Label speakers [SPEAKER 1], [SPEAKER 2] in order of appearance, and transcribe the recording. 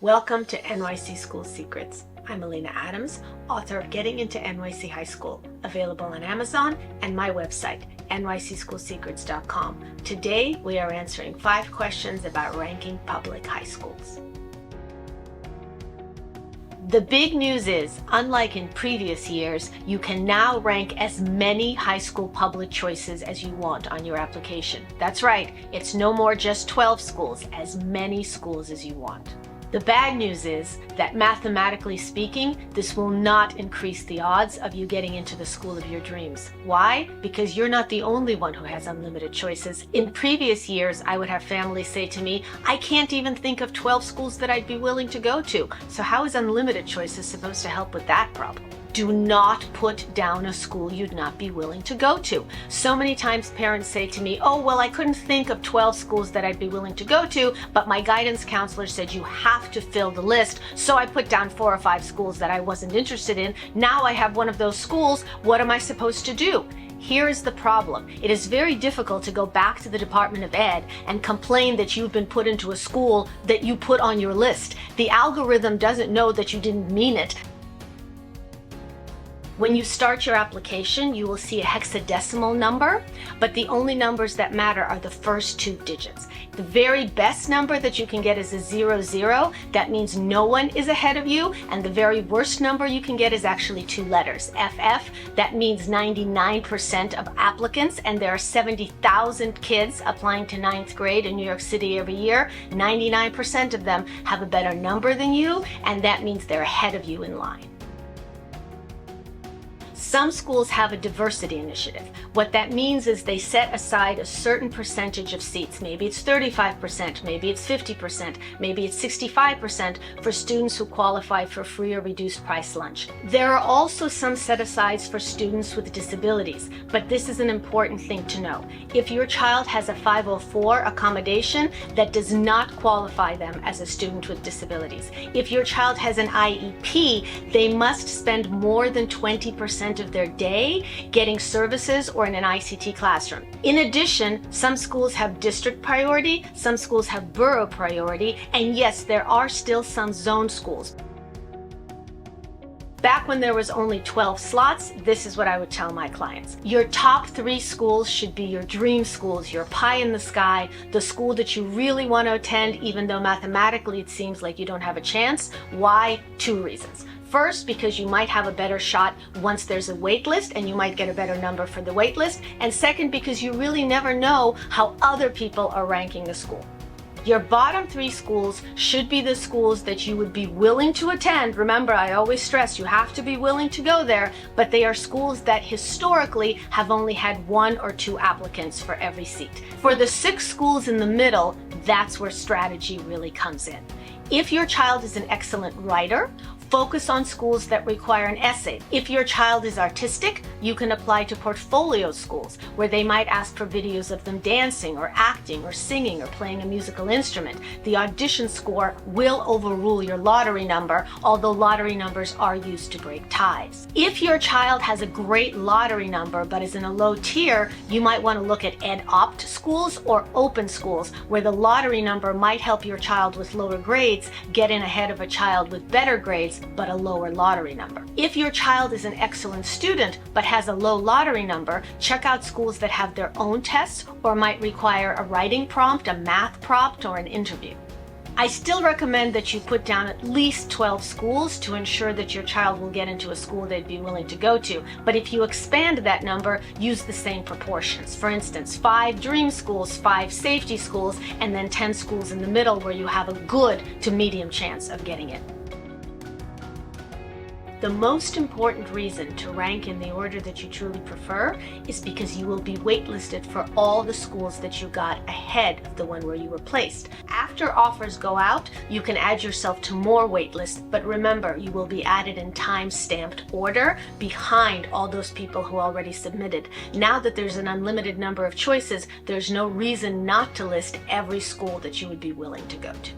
[SPEAKER 1] Welcome to NYC School Secrets. I'm Elena Adams, author of Getting into NYC High School, available on Amazon and my website, nycschoolsecrets.com. Today, we are answering 5 questions about ranking public high schools. The big news is, unlike in previous years, you can now rank as many high school public choices as you want on your application. That's right, it's no more just 12 schools, as many schools as you want. The bad news is that mathematically speaking, this will not increase the odds of you getting into the school of your dreams. Why? Because you're not the only one who has unlimited choices. In previous years, I would have families say to me, I can't even think of 12 schools that I'd be willing to go to. So how is unlimited choices supposed to help with that problem? Do not put down a school you'd not be willing to go to. So many times parents say to me, oh, well, I couldn't think of 12 schools that I'd be willing to go to, but my guidance counselor said you have to fill the list. So I put down 4 or 5 schools that I wasn't interested in. Now I have one of those schools. What am I supposed to do? Here is the problem. It is very difficult to go back to the Department of Ed and complain that you've been put into a school that you put on your list. The algorithm doesn't know that you didn't mean it. When you start your application, you will see a hexadecimal number, but the only numbers that matter are the first 2 digits. The very best number that you can get is a 00. That means no one is ahead of you. And the very worst number you can get is actually 2 letters, FF. That means 99% of applicants, and there are 70,000 kids applying to 9th grade in New York City every year. 99% of them have a better number than you, and that means they're ahead of you in line. Some schools have a diversity initiative. What that means is they set aside a certain percentage of seats. Maybe it's 35%, maybe it's 50%, maybe it's 65% for students who qualify for free or reduced price lunch. There are also some set-asides for students with disabilities, but this is an important thing to know. If your child has a 504 accommodation, that does not qualify them as a student with disabilities. If your child has an IEP, they must spend more than 20% of their day getting services or in an ICT classroom. In addition, some schools have district priority, some schools have borough priority, and yes, there are still some zone schools. Back when there was only 12 slots, this is what I would tell my clients. Your top 3 schools should be your dream schools, your pie in the sky, the school that you really want to attend, even though mathematically it seems like you don't have a chance. Why? 2 reasons. First, because you might have a better shot once there's a wait list and you might get a better number for the wait list. And second, because you really never know how other people are ranking the school. Your bottom 3 schools should be the schools that you would be willing to attend. Remember, I always stress you have to be willing to go there, but they are schools that historically have only had 1 or 2 applicants for every seat. For the 6 schools in the middle, that's where strategy really comes in. If your child is an excellent writer, focus on schools that require an essay. If your child is artistic, you can apply to portfolio schools where they might ask for videos of them dancing or acting or singing or playing a musical instrument. The audition score will overrule your lottery number, although lottery numbers are used to break ties. If your child has a great lottery number but is in a low tier, you might want to look at ed-opt schools or open schools where the lottery number might help your child with lower grades get in ahead of a child with better grades but a lower lottery number. If your child is an excellent student but has a low lottery number, check out schools that have their own tests or might require a writing prompt, a math prompt, or an interview. I still recommend that you put down at least 12 schools to ensure that your child will get into a school they'd be willing to go to. But if you expand that number, use the same proportions. For instance, 5 dream schools, 5 safety schools, and then 10 schools in the middle where you have a good to medium chance of getting in. The most important reason to rank in the order that you truly prefer is because you will be waitlisted for all the schools that you got ahead of the one where you were placed. After offers go out, you can add yourself to more waitlists, but remember, you will be added in time-stamped order behind all those people who already submitted. Now that there's an unlimited number of choices, there's no reason not to list every school that you would be willing to go to.